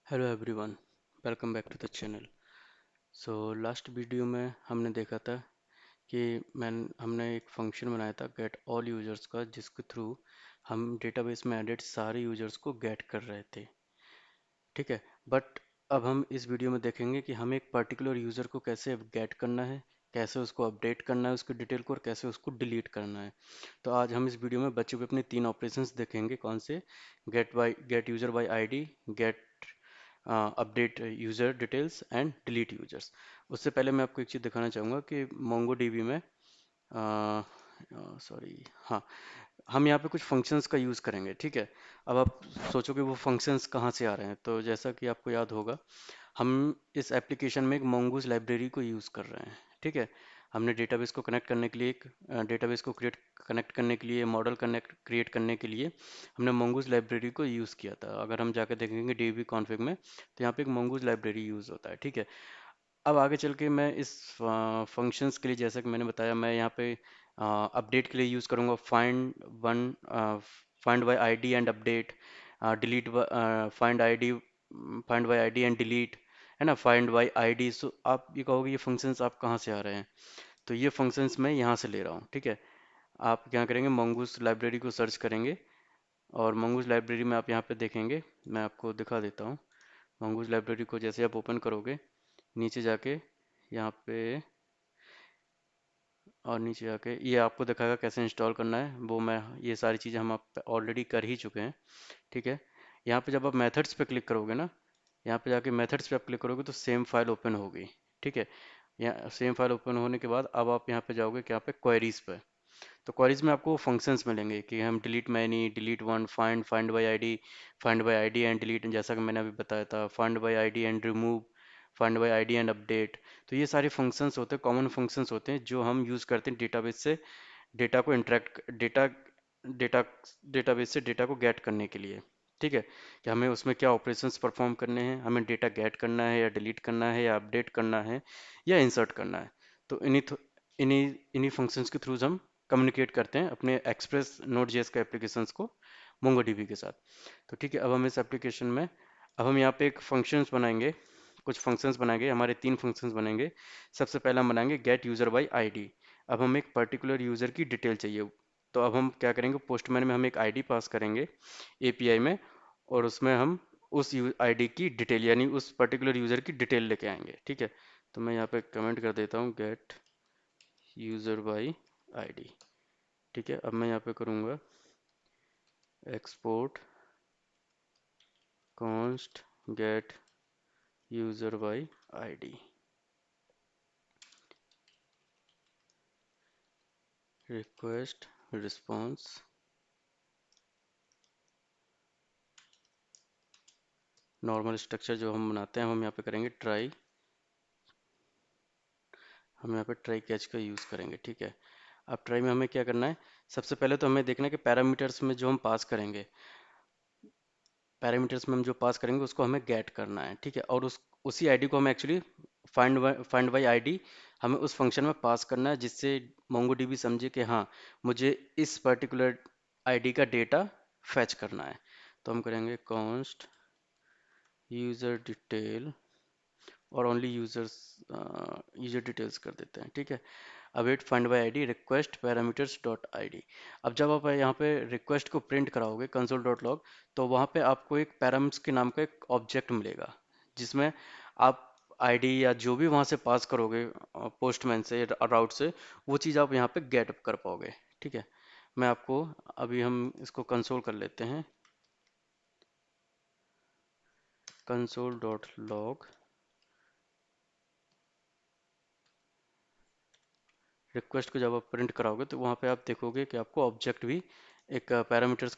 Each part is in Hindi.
Hello everyone, welcome back to the channel. So last video में हमने देखा था कि हमने एक फंक्शन बनाया था गेट ऑल यूजर्स का, जिसके थ्रू हम डेटाबेस में एडेड सारे यूजर्स को गेट कर रहे थे। ठीक है, बट अब हम इस वीडियो में देखेंगे कि हमें एक पर्टिकुलर यूज़र को कैसे गेट करना है, कैसे उसको अपडेट करना है उसकी डिटेल को, और कैसे उसको डिलीट करना है। तो आज हम इस वीडियो में बच्चों के अपने तीन ऑपरेशंस देखेंगे। कौन से? Gate user bye ID, gate update user details and delete users. उससे पहले मैं आपको एक चीज़ दिखाना चाहूँगा कि मोंगो डीबी में सॉरी, हाँ, हम यहाँ पे कुछ फंक्शंस का यूज़ करेंगे। ठीक है, अब आप सोचोगे वो फंक्शंस कहाँ से आ रहे हैं, तो जैसा कि आपको याद होगा, हम इस एप्लीकेशन में एक mongoose लाइब्रेरी को यूज़ कर रहे हैं। ठीक है, हमने डेटाबेस को कनेक्ट करने के लिए एक डेटाबेस को कनेक्ट करने के लिए, मॉडल कनेक्ट क्रिएट करने के लिए हमने mongoose लाइब्रेरी को यूज़ किया था। अगर हम जाकर देखेंगे डीबी कॉन्फ़िग में, तो यहाँ पे एक mongoose लाइब्रेरी यूज़ होता है। ठीक है, अब आगे चल के मैं इस फंक्शंस के लिए, जैसा कि मैंने बताया, मैं यहाँ पे अपडेट के लिए यूज़ करूँगा one find by ID and update, delete find by ID and delete, है ना, फाइंड बाय आईडी। सो आप ये कहोगे ये फंक्शंस आप कहाँ से आ रहे हैं, तो ये फंक्शंस मैं यहाँ से ले रहा हूँ। ठीक है, आप क्या करेंगे, मंगूस लाइब्रेरी को सर्च करेंगे, और मंगूस लाइब्रेरी में आप यहाँ पे देखेंगे, मैं आपको दिखा देता हूँ। मंगूस लाइब्रेरी को जैसे आप ओपन करोगे, नीचे जाके यहाँ पे, और नीचे आके ये आपको दिखाएगा कैसे इंस्टॉल करना है। वो मैं ये सारी चीज़ें हम आप ऑलरेडी कर ही चुके हैं। ठीक है, यहाँ पे जब आप मेथड्स पे क्लिक करोगे ना, यहाँ पे जाके मेथड्स पे आप क्लिक करोगे तो सेम फाइल ओपन होगी। ठीक है, यहाँ सेम फाइल ओपन होने के बाद अब आप यहाँ पे जाओगे क्या पे, क्वेरीज पे। तो क्वेरीज में आपको फंक्शंस मिलेंगे कि हम delete many, delete one, find by ID, find by ID and delete, जैसा कि मैंने अभी बताया था, find by ID and remove, find by ID and update. तो ये सारे फंक्शंस होते हैं, कॉमन फंक्शंस होते हैं, जो हम यूज़ करते हैं डेटाबेस से डेटा को इंटरेक्ट डेटा डेटाबेस से डेटा को गेट करने के लिए। ठीक है, कि हमें उसमें क्या ऑपरेशंस परफॉर्म करने हैं, हमें डेटा गेट करना है या डिलीट करना है या अपडेट करना है या इंसर्ट करना है। तो इन्हीं इन्हीं फंक्शंस के थ्रू हम कम्युनिकेट करते हैं अपने एक्सप्रेस नोड जेएस का एप्लीकेशंस को मोंगोडीबी के साथ। तो ठीक है, अब हम इस एप्लीकेशन में, अब हम यहाँ पे एक फंक्शंस बनाएंगे, कुछ फंक्शंस बनाएंगे, हमारे तीन फंक्शंस बनेंगे। सबसे पहला हम बनाएंगे गेट यूज़र बाय आईडी। अब हम एक पर्टिकुलर यूज़र की डिटेल चाहिए, तो अब हम क्या करेंगे, पोस्टमैन में हम एक आईडी पास करेंगे एपीआई में, और उसमें हम उस आईडी की डिटेल, यानी उस पर्टिकुलर यूज़र की डिटेल लेके आएंगे। ठीक है, तो मैं यहाँ पे कमेंट कर देता हूँ गेट यूज़र बाय आईडी। ठीक है, अब मैं यहाँ पे करूँगा export const gate user bye ID, request response. Normal structure जो हम बनाते हैं हम यहाँ पे करेंगे ट्राई, हम यहाँ पे ट्राई कैच का यूज़ करेंगे। ठीक है, अब ट्राई में हमें क्या करना है, सबसे पहले तो हमें देखना है कि पैरामीटर्स में जो हम पास करेंगे, पैरामीटर्स में हम जो पास करेंगे उसको हमें गेट करना है। ठीक है, और उसी आईडी को हमें एक्चुअली फाइंड बाय आईडी हमें उस फंक्शन में पास करना है, जिससे मोंगोडीबी समझे कि हाँ, मुझे इस पर्टिकुलर आईडी का डेटा फैच करना है। तो हम करेंगे कॉन्स्ट यूज़र डिटेल, और ओनली यूज़र डिटेल्स कर देते हैं। ठीक है, await find by ID request parameters dot ID. अब जब आप यहाँ पे रिक्वेस्ट को प्रिंट कराओगे कंसोल डॉट लॉग, तो वहाँ पे आपको एक पैराम्स के नाम का एक ऑब्जेक्ट मिलेगा, जिसमें आप आईडी या जो भी वहाँ से पास करोगे पोस्टमैन से या राउट से, वो चीज़ आप यहाँ पे गेट कर पाओगे। ठीक है, मैं आपको, अभी हम इसको कंसोल कर लेते हैं, कंसोल डॉट लॉग रिक्वेस्ट को जब आप प्रिंट कराओगे, तो वहाँ पे आप देखोगे कि आपको ऑब्जेक्ट भी एक पैराम्स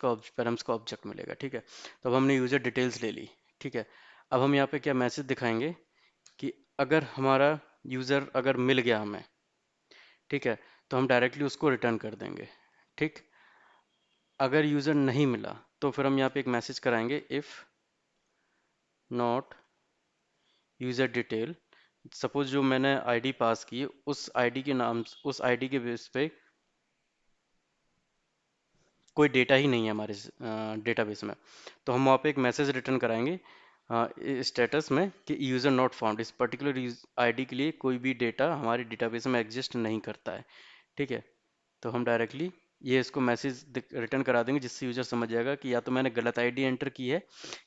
का ऑब्जेक्ट मिलेगा। ठीक है, तो अब हमने यूज़र डिटेल्स ले ली। ठीक है, अब हम यहाँ पे क्या मैसेज दिखाएंगे कि अगर हमारा यूज़र अगर मिल गया हमें, ठीक है, तो हम डायरेक्टली उसको रिटर्न कर देंगे। ठीक, अगर यूज़र नहीं मिला, तो फिर हम यहाँ पे एक मैसेज कराएंगे, if not user detail. Suppose जो मैंने आईडी पास की, उस आईडी के बेस पे कोई डेटा ही नहीं है हमारे डेटाबेस में, तो हम वहाँ पे एक मैसेज रिटर्न कराएंगे, स्टेटस में कि यूज़र नॉट फाउंड, इस पर्टिकुलर आईडी के लिए कोई भी डेटा हमारे डेटाबेस में एग्जिस्ट नहीं करता है। ठीक है, तो हम डायरेक्टली ये इसको मैसेज रिटर्न करा देंगे, जिससे यूज़र समझ जाएगा कि या तो मैंने गलत आईडी एंटर की है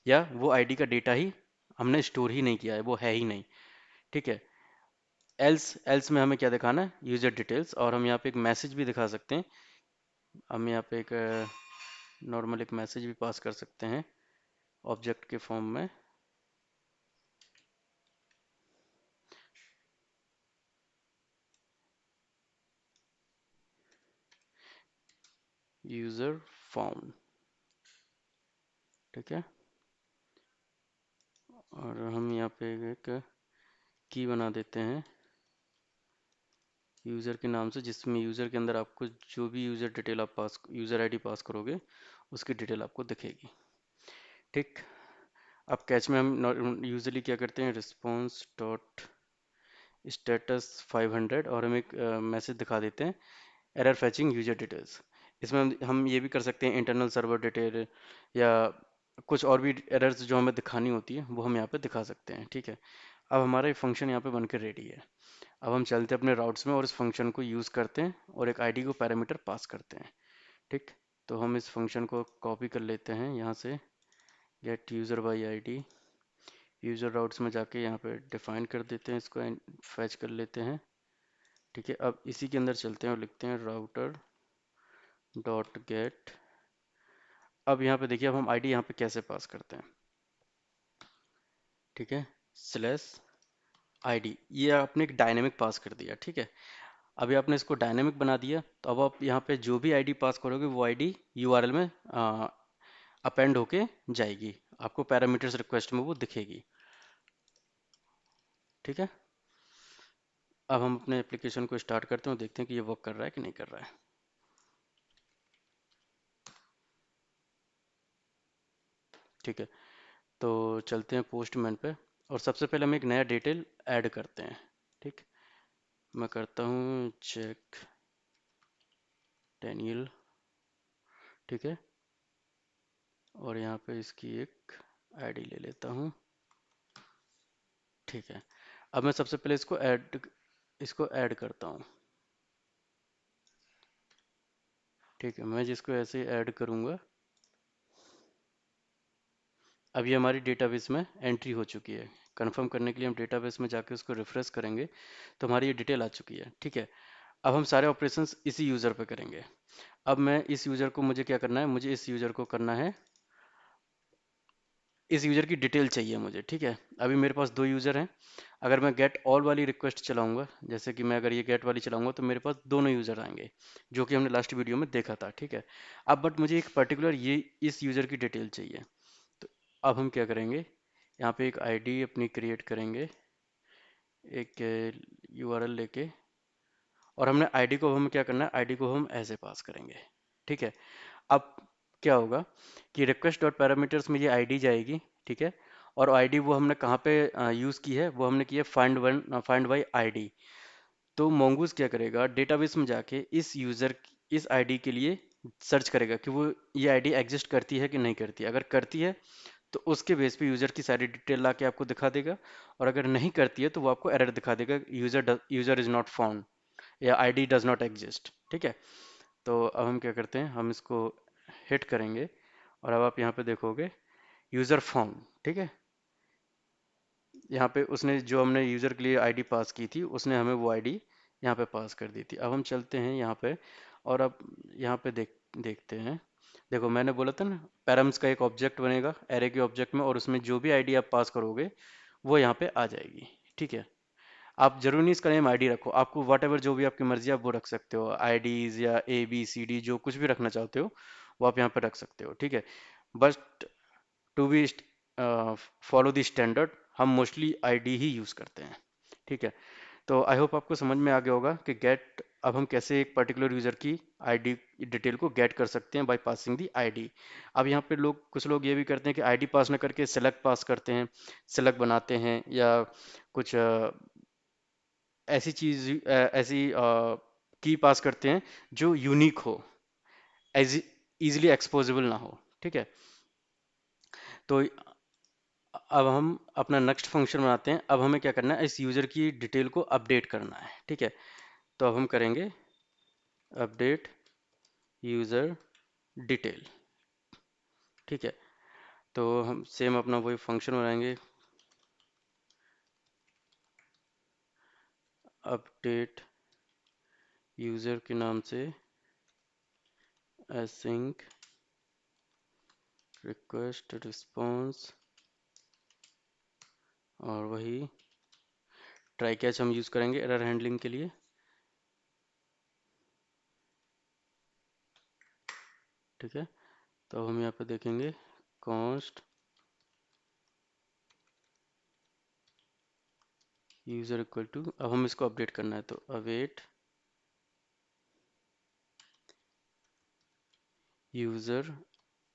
या वो आईडी का डेटा ही हमने स्टोर ही नहीं किया है, वो है ही नहीं। ठीक है, एल्स एल्स में हमें क्या दिखाना है, यूज़र डिटेल्स, और हम यहाँ पे एक मैसेज भी दिखा सकते हैं। हम यहाँ पे एक नॉर्मल एक मैसेज भी पास कर सकते हैं ऑब्जेक्ट के फॉर्म में। यूज़र फाउंड, ठीक है, और हम यहाँ पे एक की बना देते हैं यूज़र के नाम से, जिसमें यूज़र के अंदर आपको जो भी यूज़र डिटेल आप पास, यूज़र आईडी पास करोगे उसकी डिटेल आपको दिखेगी। ठीक, अब कैच में हम यूजुअली क्या करते हैं, रिस्पॉन्स डॉट स्टेटस 500, और हम एक मैसेज दिखा देते हैं, एरर फैचिंग यूजर डिटेल्स। इसमें हम ये भी कर सकते हैं इंटरनल सर्वर डिटेल, या कुछ और भी एरर्स जो हमें दिखानी होती है वो हम यहाँ पे दिखा सकते हैं। ठीक है, अब हमारा ये फंक्शन यहाँ पे बनकर रेडी है। अब हम चलते हैं अपने राउट्स में और इस फंक्शन को यूज़ करते हैं और एक आईडी को पैरामीटर पास करते हैं। ठीक, तो हम इस फंक्शन को कॉपी कर लेते हैं यहाँ से, gate user by ID, user routes में जाके यहाँ पे डिफाइन कर देते हैं इसको, फैच कर लेते हैं। ठीक है, अब इसी के अंदर चलते हैं और लिखते हैं राउटर डॉट गेट। अब यहाँ पे देखिए, अब हम आईडी यहाँ पे कैसे पास करते हैं। ठीक है, स्लैश आईडी, ये आपने एक डायनेमिक पास कर दिया। ठीक है, अभी आपने इसको डायनेमिक बना दिया, तो अब आप यहाँ पे जो भी आईडी पास करोगे वो आईडी यूआरएल में अपेंड होके जाएगी, आपको पैरामीटर्स रिक्वेस्ट में वो दिखेगी। ठीक है, अब हम अपने एप्लीकेशन को स्टार्ट करते हैं और देखते हैं कि ये वर्क कर रहा है कि नहीं कर रहा है। ठीक है, तो चलते हैं पोस्टमैन पे, और सबसे पहले हम एक नया डिटेल ऐड करते हैं। ठीक, मैं करता हूँ चेक डैनियल। ठीक है, और यहाँ पे इसकी एक आईडी ले लेता हूँ। ठीक है, अब मैं सबसे पहले इसको ऐड करता हूँ। ठीक है, मैं जिसको ऐसे ऐड करूँगा, अब ये हमारी डेटाबेस में एंट्री हो चुकी है। कंफर्म करने के लिए हम डेटाबेस में जाके उसको रिफ्रेश करेंगे तो हमारी ये डिटेल आ चुकी है। ठीक है, अब हम सारे ऑपरेशंस इसी यूज़र पे करेंगे। अब मैं इस यूज़र को, मुझे क्या करना है, मुझे इस यूज़र को करना है, इस यूज़र की डिटेल चाहिए मुझे। ठीक है, अभी मेरे पास दो यूज़र हैं। अगर मैं गेट ऑल वाली रिक्वेस्ट चलाऊंगा, जैसे कि मैं अगर ये गेट वाली चलाऊंगा, तो मेरे पास दोनों यूज़र आएंगे, जो कि हमने लास्ट वीडियो में देखा था। ठीक है, अब बट मुझे एक पर्टिकुलर ये इस यूज़र की डिटेल चाहिए। तो अब हम क्या करेंगे, यहाँ पे एक आईडी अपनी क्रिएट करेंगे, एक यूआरएल लेके, और हमने आईडी को, हम क्या करना है, आईडी को हम ऐसे पास करेंगे। ठीक है, अब क्या होगा कि रिक्वेस्ट डॉट पैरामीटर्स में ये आईडी जाएगी। ठीक है, और आईडी वो हमने कहाँ पे यूज़ की है, वो हमने की है फाइंड बाई आईडी। तो मोंगूज क्या करेगा, डेटाबेस में जाके इस यूज़र, इस आईडी के लिए सर्च करेगा कि वो ये आईडी एग्जिस्ट करती है कि नहीं करती। अगर करती है तो उसके बेस पे यूज़र की सारी डिटेल ला के आपको दिखा देगा, और अगर नहीं करती है तो वो आपको एरर दिखा देगा, यूज़र इज़ नॉट फाउंड या आईडी डज नॉट एग्जिस्ट। ठीक है, तो अब हम क्या करते हैं, हम इसको हिट करेंगे, और अब आप यहाँ पे देखोगे यूज़र फाउंड। ठीक है, यहाँ पे उसने जो हमने यूज़र के लिए आईडी पास की थी, उसने हमें वो आईडी यहाँ पे पास कर दी थी। अब हम चलते हैं यहाँ पे, और अब यहाँ पे देखते हैं। देखो, मैंने बोला था ना, पैरम्स का एक ऑब्जेक्ट बनेगा एरे के ऑब्जेक्ट में, और उसमें जो भी आईडी आप पास करोगे वो यहाँ पे आ जाएगी। ठीक है, आप जरूरी नहीं इसका नेम आईडी रखो, आपको वट एवर जो भी आपकी मर्जी आप वो रख सकते हो, आईडीज या ABCD जो कुछ भी रखना चाहते हो वो आप यहाँ पे रख सकते हो। ठीक है, but to be follow the standard, हम मोस्टली आईडी ही यूज़ करते हैं। ठीक है, तो आई होप आपको समझ में आ गया होगा कि गेट, अब हम कैसे एक पर्टिकुलर यूज़र की आईडी डिटेल को गेट कर सकते हैं बाय पासिंग दी आईडी। अब यहाँ पे कुछ लोग ये भी करते हैं कि आईडी पास ना करके सेलेक्ट पास करते हैं, सेलेक्ट बनाते हैं, या कुछ ऐसी चीज़, ऐसी की पास करते हैं जो यूनिक हो, एज इजीली एक्सपोजेबल ना हो। ठीक है, तो अब हम अपना नेक्स्ट फंक्शन बनाते हैं। अब हमें क्या करना है, इस यूज़र की डिटेल को अपडेट करना है, ठीक है। तो अब हम करेंगे अपडेट यूज़र डिटेल, ठीक है। तो हम सेम अपना वही फंक्शन बनाएंगे, अपडेट यूज़र के नाम से async रिक्वेस्ट रिस्पॉन्स, और वही ट्राई कैच हम यूज़ करेंगे एरर हैंडलिंग के लिए, ठीक है। तो हम यहाँ पे देखेंगे कॉन्स्ट यूज़र इक्वल टू, अब हम इसको अपडेट करना है तो अवेट यूज़र।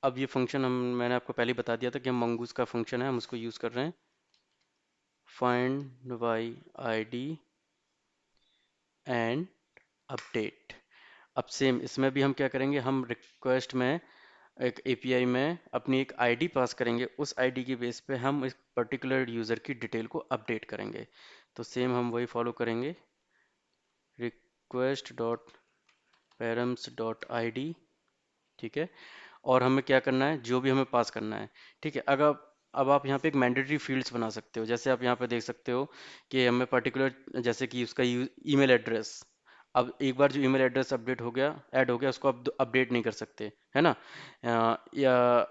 अब ये फंक्शन मैंने आपको पहले ही बता दिया था कि हम मंगूस का फंक्शन है, हम उसको यूज़ कर रहे हैं। Find by ID and update. अब सेम इसमें भी हम क्या करेंगे, हम रिक्वेस्ट में एक एपीआई में अपनी एक आईडी पास करेंगे, उस आईडी के बेस पे हम इस पर्टिकुलर यूज़र की डिटेल को अपडेट करेंगे। तो सेम हम वही फॉलो करेंगे, request dot params dot ID, ठीक है। और हमें क्या करना है, जो भी हमें पास करना है, ठीक है। अगर अब आप यहाँ पे एक मैंडेटरी फील्ड्स बना सकते हो, जैसे आप यहाँ पे देख सकते हो कि हमें पर्टिकुलर, जैसे कि उसका ईमेल एड्रेस। अब एक बार जो ईमेल एड्रेस अपडेट हो गया, ऐड हो गया, उसको आप अपडेट नहीं कर सकते, है ना। या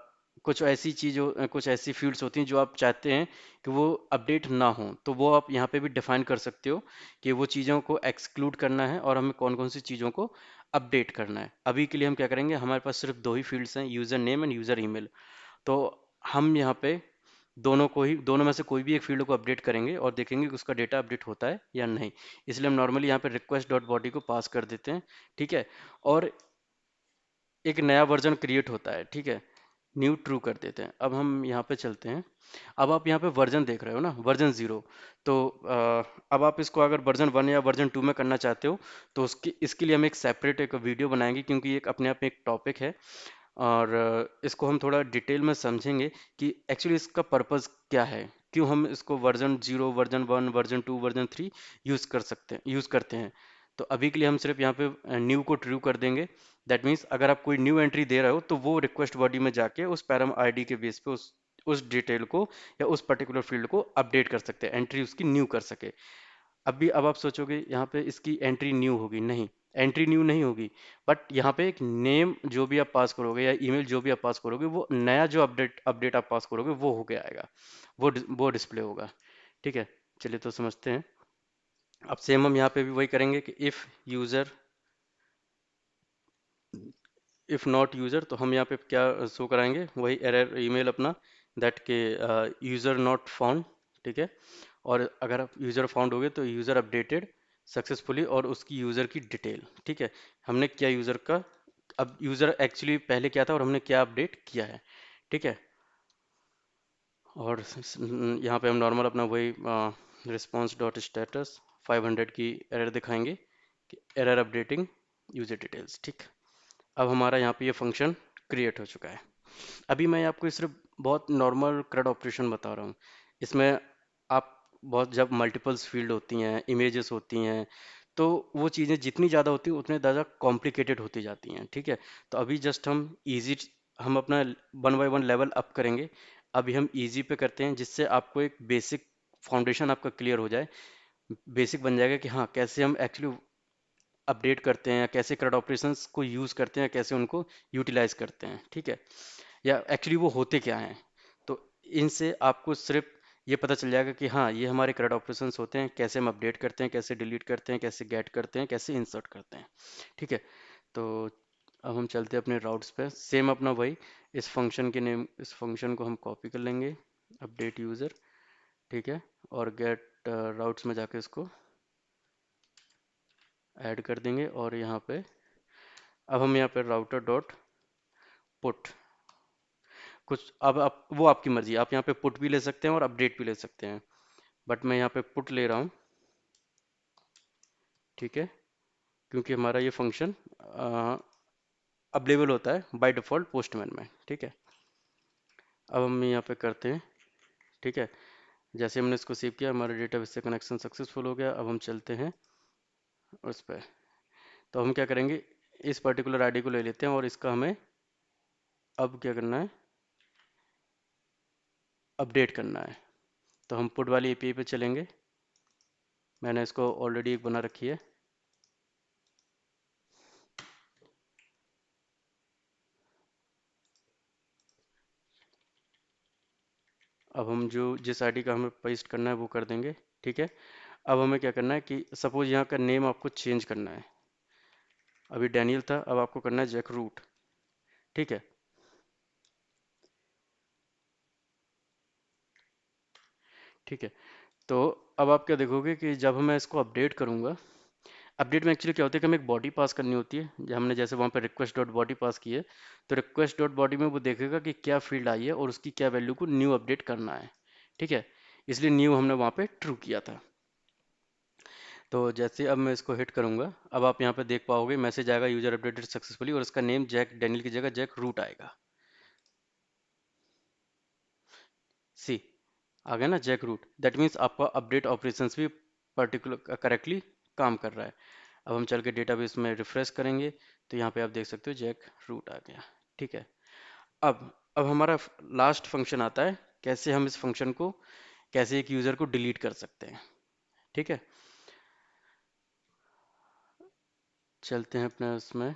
कुछ ऐसी चीज़ों, कुछ ऐसी फील्ड्स होती हैं जो आप चाहते हैं कि वो अपडेट ना हो, तो वो आप यहाँ पे भी डिफाइन कर सकते हो कि वो चीज़ों को एक्सक्लूड करना है और हमें कौन कौन सी चीज़ों को अपडेट करना है। अभी के लिए हम क्या करेंगे, हमारे पास सिर्फ दो ही फील्ड्स हैं, user name end user email. तो हम यहाँ पे दोनों में से कोई भी एक फील्ड को अपडेट करेंगे और देखेंगे कि उसका डेटा अपडेट होता है या नहीं। इसलिए हम नॉर्मली यहाँ पे रिक्वेस्ट डॉट बॉडी को पास कर देते हैं, ठीक है। और एक नया वर्जन क्रिएट होता है, ठीक है, न्यू ट्रू कर देते हैं। अब हम यहाँ पे चलते हैं। अब आप यहाँ पे वर्जन देख रहे हो ना, वर्जन 0। तो अब आप इसको अगर वर्जन 1 या वर्जन 2 में करना चाहते हो तो उसकी इसके लिए हम एक सेपरेट एक वीडियो बनाएंगे, क्योंकि ये एक अपने आप में एक टॉपिक है। और इसको हम थोड़ा डिटेल में समझेंगे कि एक्चुअली इसका पर्पस क्या है, क्यों हम इसको version 0, version 1, version 2, version 3 use करते हैं। तो अभी के लिए हम सिर्फ यहाँ पे न्यू को ट्रू कर देंगे। दैट मीन्स अगर आप कोई न्यू एंट्री दे रहे हो तो वो रिक्वेस्ट बॉडी में जाके उस पैरम आईडी के बेस पे उस डिटेल को या उस पर्टिकुलर फील्ड को अपडेट कर सकते हैं, एंट्री उसकी न्यू कर सके। अब आप सोचोगे यहाँ पे इसकी एंट्री न्यू होगी, नहीं, एंट्री न्यू नहीं होगी। बट यहाँ पे एक नेम जो भी आप पास करोगे या ईमेल जो भी आप पास करोगे, वो नया जो अपडेट आप पास करोगे वो हो गया आएगा, वो डिस्प्ले होगा, ठीक है। चलिए तो समझते हैं। अब सेम हम यहाँ पे भी वही करेंगे कि इफ़ नॉट यूज़र, तो हम यहाँ पे क्या शो कराएंगे, वही एरर ईमेल अपना, दैट के यूज़र नॉट फाउंड, ठीक है। और अगर आप यूज़र फाउंड हो गए तो यूज़र अपडेटेड सक्सेसफुली, और उसकी यूज़र की डिटेल, ठीक है। हमने क्या यूज़र का, अब यूज़र एक्चुअली पहले क्या था और हमने क्या अपडेट किया है, ठीक है। और यहाँ पे हम नॉर्मल अपना वही रिस्पॉन्स डॉट स्टेटस 500 की एरर दिखाएंगे कि एरर अपडेटिंग यूज़र डिटेल्स, ठीक। अब हमारा यहाँ पे ये फंक्शन क्रिएट हो चुका है। अभी मैं आपको सिर्फ बहुत नॉर्मल CRUD ऑपरेशन बता रहा हूँ। इसमें आप बहुत, जब मल्टीपल्स फील्ड होती हैं, इमेजेस होती हैं, तो वो चीज़ें जितनी ज़्यादा होती हैं उतनी ज़्यादा कॉम्प्लिकेटेड होती जाती हैं, ठीक है। तो अभी जस्ट हम अपना 1 बाय 1 लेवल अप करेंगे। अभी हम इजी पे करते हैं, जिससे आपको एक बेसिक फाउंडेशन आपका क्लियर हो जाए, बेसिक बन जाएगा कि हाँ कैसे हम एक्चुअली अपडेट करते हैं, कैसे CRUD ऑपरेशंस को यूज़ करते हैं, कैसे उनको यूटिलाइज करते हैं, ठीक है, या एक्चुअली वो होते क्या हैं। तो इनसे आपको सिर्फ ये पता चल जाएगा कि हाँ ये हमारे CRUD ऑपरेशंस होते हैं, कैसे हम अपडेट करते हैं, कैसे डिलीट करते हैं, कैसे गेट करते हैं, कैसे इंसर्ट करते हैं, ठीक है। तो अब हम चलते हैं अपने राउट्स पे, सेम अपना वही, इस फंक्शन को हम कॉपी कर लेंगे, अपडेट यूज़र, ठीक है। और गेट राउट्स में जाके इसको ऐड कर देंगे, और यहाँ पे अब हम यहाँ पे राउटर डॉट पुट, कुछ अब आप वो आपकी मर्जी, आप यहाँ पे पुट भी ले सकते हैं और अपडेट भी ले सकते हैं, बट मैं यहाँ पे पुट ले रहा हूँ, ठीक है, क्योंकि हमारा ये फंक्शन अवेलेबल होता है बाय डिफ़ॉल्ट पोस्टमैन में, ठीक है। अब हम यहाँ पे करते हैं ठीक है, जैसे हमने इसको सेव किया हमारा डेटाबेस से कनेक्शन सक्सेसफुल हो गया। अब हम चलते हैं उस पर। तो हम क्या करेंगे, इस पर्टिकुलर आईडी को ले लेते हैं और इसका हमें अब क्या करना है, अपडेट करना है। तो हम पुट वाली एपीआई पे चलेंगे। मैंने इसको ऑलरेडी एक बना रखी है। अब हम जो जिस आईडी का हमें पेस्ट करना है वो कर देंगे। ठीक है, अब हमें क्या करना है कि सपोज यहाँ का नेम आपको चेंज करना है। अभी डैनियल था, अब आपको करना है जैक रूट। ठीक है, ठीक है। तो अब आप क्या देखोगे कि जब मैं इसको अपडेट करूंगा, अपडेट में एक्चुअली क्या होता है कि हमें एक बॉडी पास करनी होती है। हमने जैसे वहाँ पे रिक्वेस्ट डॉट बॉडी पास की है, तो रिक्वेस्ट डॉट बॉडी में वो देखेगा कि क्या फील्ड आई है और उसकी क्या वैल्यू को न्यू अपडेट करना है। ठीक है, इसलिए न्यू हमने वहाँ पे ट्रू किया था। तो जैसे अब मैं इसको हिट करूंगा, अब आप यहाँ पे देख पाओगे मैसेज आएगा यूजर अपडेटेड सक्सेसफुली और इसका नेम जैक डैनियल की जगह जैक रूट आएगा। सी आ गया ना, जैक रूट। दैट मीन्स आपका अपडेट ऑपरेशंस भी पर्टिकुलर करेक्टली काम कर रहा है। अब हम चल के डेटाबेस में रिफ्रेश करेंगे तो यहाँ पे आप देख सकते हो जैक रूट आ गया। ठीक है, अब हमारा लास्ट फंक्शन आता है, कैसे हम इस फंक्शन को, कैसे एक यूज़र को डिलीट कर सकते हैं। ठीक है, चलते हैं अपने उसमें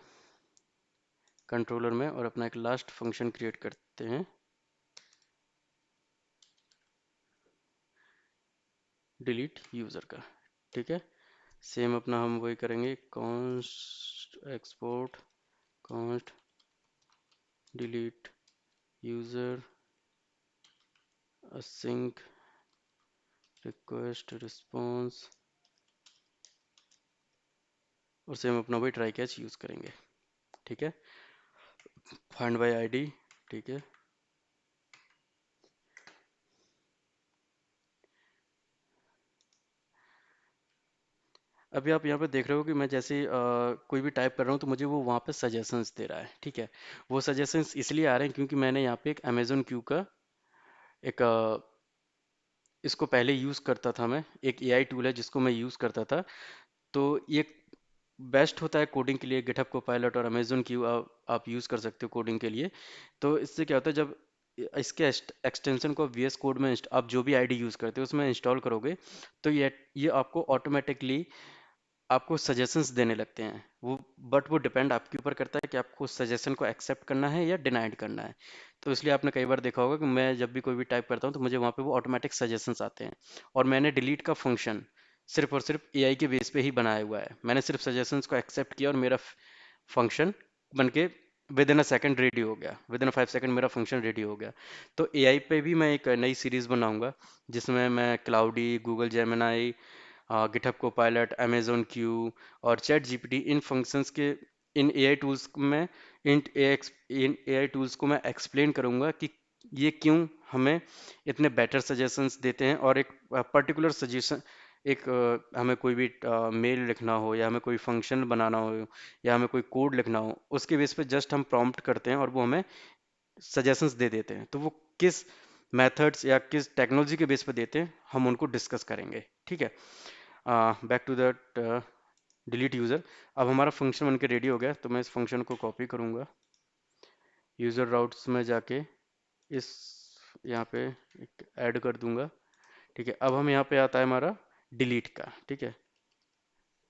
कंट्रोलर में और अपना एक लास्ट फंक्शन क्रिएट करते हैं, डिलीट यूज़र का। ठीक है, सेम अपना हम वही करेंगे, const export const delete user async request response, और सेम अपना वही ट्राई कैच यूज़ करेंगे। ठीक है, फाइंड बाय आईडी। ठीक है, अभी आप यहाँ पे देख रहे हो कि मैं जैसे कोई भी टाइप कर रहा हूँ तो मुझे वो वहाँ पे सजेशंस दे रहा है। ठीक है, वो सजेशंस इसलिए आ रहे हैं क्योंकि मैंने यहाँ पे एक अमेजोन क्यू का एक इसको पहले यूज़ करता था मैं, एक एआई टूल है जिसको मैं यूज़ करता था। तो ये बेस्ट होता है कोडिंग के लिए, गिटहब कोपायलट और अमेजोन क्यू आप यूज़ कर सकते हो कोडिंग के लिए। तो इससे क्या होता है, जब इसके एक्सटेंशन को वीएस कोड में आप जो भी आईडी यूज़ करते हो उसमें इंस्टॉल करोगे तो ये आपको ऑटोमेटिकली आपको सजेशंस देने लगते हैं। वो बट वो डिपेंड आपके ऊपर करता है कि आपको उस सजेशन को एक्सेप्ट करना है या डिनाइड करना है। तो इसलिए आपने कई बार देखा होगा कि मैं जब भी कोई भी टाइप करता हूँ तो मुझे वहाँ पे वो ऑटोमेटिक सजेशंस आते हैं। और मैंने डिलीट का फंक्शन सिर्फ और सिर्फ एआई के बेस पे ही बनाया हुआ है। मैंने सिर्फ सजेशंस को एक्सेप्ट किया और मेरा फंक्शन बन के with in a second ready हो गया, विद इन अ 5 सेकेंड मेरा फंक्शन रेडी हो गया। तो एआई पे भी मैं एक नई सीरीज बनाऊंगा जिसमें मैं cloudy, Google Gemini, GitHub Copilot, Amazon Q और चैट जीपीटी, इन फंक्शंस के, इन एआई टूल्स में, इन एआई टूल्स को मैं एक्सप्लेन करूंगा कि ये क्यों हमें इतने बेटर सजेशंस देते हैं। और एक पर्टिकुलर सजेशन, एक हमें कोई भी मेल लिखना हो या हमें कोई फंक्शन बनाना हो या हमें कोई कोड लिखना हो, उसके बेस पे जस्ट हम प्रॉम्प्ट करते हैं और वो हमें सजेशंस दे देते हैं। तो वो किस मेथड्स या किस टेक्नोलॉजी के बेस पे देते हैं हम उनको डिस्कस करेंगे। ठीक है, back to that delete user. अब हमारा फंक्शन बनके रेडी हो गया, तो मैं इस फंक्शन को कॉपी करूँगा, यूज़र राउट्स में जाके इस यहाँ पे एक ऐड कर दूंगा। ठीक है, अब हम यहाँ पे आता है हमारा डिलीट का। ठीक है,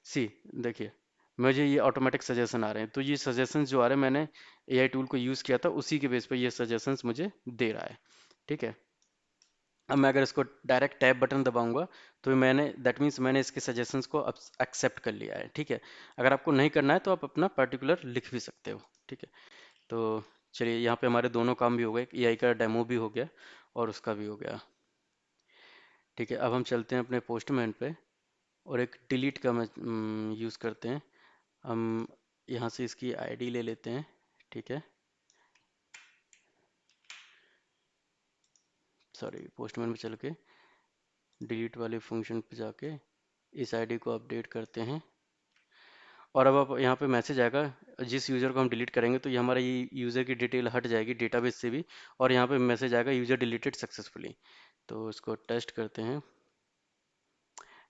सी देखिए मुझे ये ऑटोमेटिक सजेशन आ रहे हैं। तो ये सजेशंस जो आ रहे हैं मैंने एआई टूल को यूज़ किया था, उसी के बेस पे ये सजेशंस मुझे दे रहा है। ठीक है, अब मैं अगर इसको डायरेक्ट टैब बटन दबाऊंगा तो मैंने, दैट मीन्स मैंने इसके सजेशंस को अब एक्सेप्ट कर लिया है। ठीक है, अगर आपको नहीं करना है तो आप अपना पर्टिकुलर लिख भी सकते हो। ठीक है, तो चलिए यहाँ पे हमारे दोनों काम भी हो गए, एआई का डेमो भी हो गया और उसका भी हो गया। ठीक है, अब हम चलते हैं अपने पोस्टमैन पे और एक डिलीट का यूज़ करते हैं। हम यहाँ से इसकी आईडी ले लेते हैं। ठीक है, सॉरी, पोस्टमैन में चल के डिलीट वाले फंक्शन पे जाके इस आईडी को अपडेट करते हैं। और अब आप यहाँ पे मैसेज आएगा, जिस यूज़र को हम डिलीट करेंगे तो ये हमारा ये यूज़र की डिटेल हट जाएगी डेटाबेस से भी, और यहाँ पे मैसेज आएगा यूज़र डिलीटेड सक्सेसफुली। तो इसको टेस्ट करते हैं।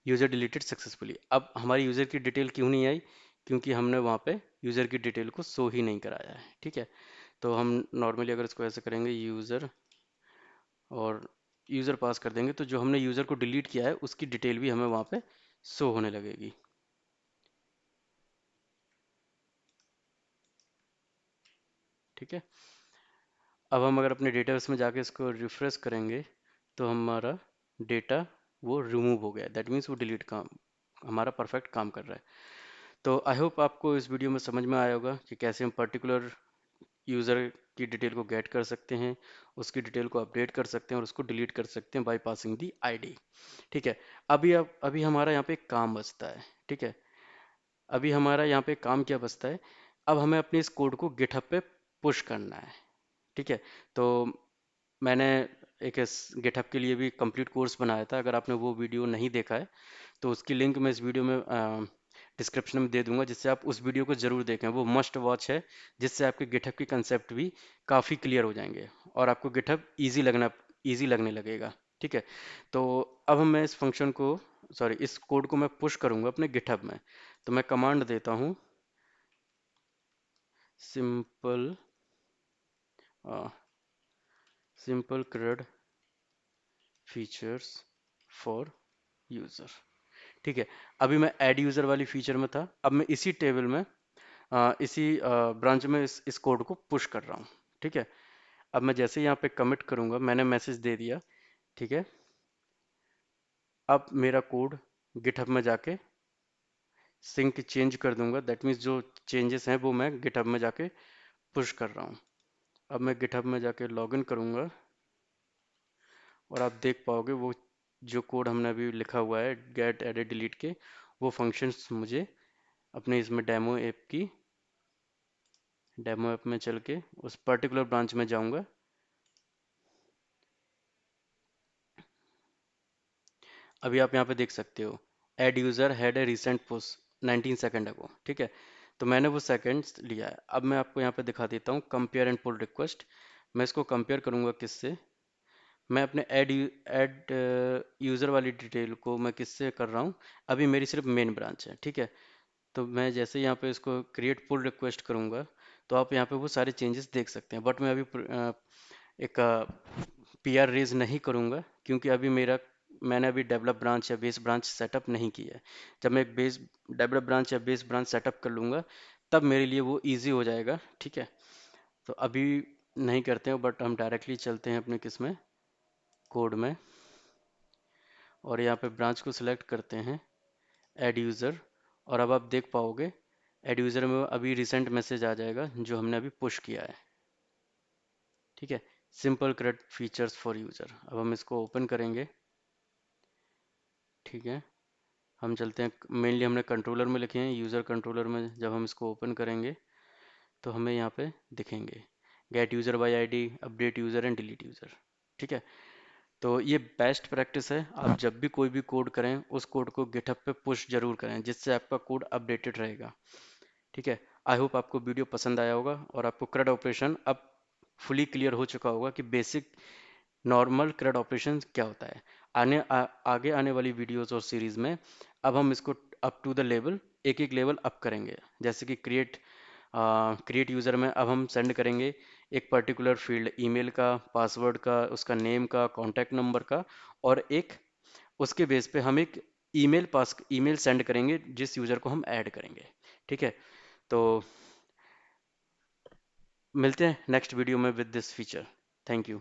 User deleted successfully. अब हमारी यूज़र की डिटेल क्यों नहीं आई? क्योंकि हमने वहाँ पे यूज़र की डिटेल को शो ही नहीं कराया है। ठीक है, तो हम नॉर्मली अगर इसको ऐसे करेंगे यूज़र और यूज़र पास कर देंगे, तो जो हमने यूज़र को डिलीट किया है उसकी डिटेल भी हमें वहाँ पे शो होने लगेगी। ठीक है, अब हम अगर अपने डेटाबेस में जाके इसको रिफ्रेश करेंगे तो हमारा डेटा वो रिमूव हो गया, दैट मीन्स वो डिलीट काम हमारा परफेक्ट काम कर रहा है। तो आई होप आपको इस वीडियो में समझ में आया होगा कि कैसे हम पर्टिकुलर यूज़र की डिटेल को गेट कर सकते हैं, उसकी डिटेल को अपडेट कर सकते हैं और उसको डिलीट कर सकते हैं बाय पासिंग दी आईडी। ठीक है, अभी हमारा यहाँ पे एक काम बचता है। ठीक है, अभी हमारा यहाँ पे काम क्या बचता है? अब हमें अपने इस कोड को गिटहब पे पुश करना है। ठीक है, तो मैंने एक इस गिटहब के लिए भी कंप्लीट कोर्स बनाया था। अगर आपने वो वीडियो नहीं देखा है तो उसकी लिंक मैं इस वीडियो में डिस्क्रिप्शन में दे दूंगा, जिससे आप उस वीडियो को ज़रूर देखें। वो मस्ट वॉच है, जिससे आपके गिटहब की कंसेप्ट भी काफ़ी क्लियर हो जाएंगे और आपको गिटहब ईजी लगने लगेगा। ठीक है, तो अब मैं इस फंक्शन को, सॉरी, इस कोड को मैं पुश करूंगा अपने गिटहब में। तो मैं कमांड देता हूँ simple simple CRUD features for user. ठीक है, अभी मैं ऐड यूज़र वाली फीचर में था, अब मैं इसी टेबल में इसी ब्रांच में इस कोड को पुश कर रहा हूँ। ठीक है, अब मैं जैसे यहाँ पे कमिट करूँगा, मैंने मैसेज दे दिया। ठीक है, अब मेरा कोड गिटहब में जाके सिंक चेंज कर दूंगा, दैट मीन्स जो चेंजेस हैं वो मैं गिटहब में जाके पुश कर रहा हूँ। अब मैं गिटहब में जाके लॉगिन करूँगा और आप देख पाओगे वो जो कोड हमने अभी लिखा हुआ है गेट एडिट डिलीट के, वो फंक्शंस मुझे अपने इसमें डेमो ऐप में चल के उस पर्टिकुलर ब्रांच में जाऊंगा। अभी आप यहाँ पे देख सकते हो एड user had a recent push 19 second ago. ठीक है, तो मैंने वो सेकंड्स लिया है। अब मैं आपको यहाँ पे दिखा देता हूँ कंपेयर एंड पुल रिक्वेस्ट। मैं इसको कंपेयर करूँगा किससे? मैं अपने ऐड यूज़र वाली डिटेल को मैं किससे कर रहा हूँ? अभी मेरी सिर्फ मेन ब्रांच है। ठीक है, तो मैं जैसे यहाँ पे इसको क्रिएट पुल रिक्वेस्ट करूँगा तो आप यहाँ पे वो सारे चेंजेस देख सकते हैं। बट मैं अभी एक पीआर रेज नहीं करूँगा, क्योंकि मैंने अभी डेवलप ब्रांच या बेस ब्रांच सेटअप नहीं की है। जब मैं एक बेस डेवलप ब्रांच या बेस ब्रांच सेटअप कर लूँगा तब मेरे लिए वो ईजी हो जाएगा। ठीक है, तो अभी नहीं करते हैं, बट हम डायरेक्टली चलते हैं अपने किस में, कोड में, और यहाँ पे ब्रांच को सिलेक्ट करते हैं ऐड यूज़र। और अब आप देख पाओगे ऐड यूज़र में अभी रिसेंट मैसेज आ जाएगा जो हमने अभी पुश किया है। ठीक है, simple CRUD features for user. अब हम इसको ओपन करेंगे। ठीक है, हम चलते हैं, मेनली हमने कंट्रोलर में लिखे हैं, यूज़र कंट्रोलर में जब हम इसको ओपन करेंगे तो हमें यहाँ पे दिखेंगे gate user bye ID, update user and delete user. ठीक है, तो ये बेस्ट प्रैक्टिस है। आप जब भी कोई भी कोड करें उस कोड को गिटहब पे पुश जरूर करें, जिससे आपका कोड अपडेटेड रहेगा। ठीक है, आई होप आपको वीडियो पसंद आया होगा और आपको CRUD ऑपरेशन अब फुली क्लियर हो चुका होगा कि बेसिक नॉर्मल CRUD ऑपरेशन क्या होता है। आगे आने वाली वीडियोस और सीरीज में अब हम इसको अप टू द लेवल, एक एक लेवल अप करेंगे। जैसे कि क्रिएट यूज़र में अब हम सेंड करेंगे एक पर्टिकुलर फील्ड, ईमेल का, पासवर्ड का, उसका नेम का, कॉन्टैक्ट नंबर का, और एक उसके बेस पे हम एक ईमेल सेंड करेंगे जिस यूज़र को हम ऐड करेंगे। ठीक है, तो मिलते हैं नेक्स्ट वीडियो में with this feature. Thank you.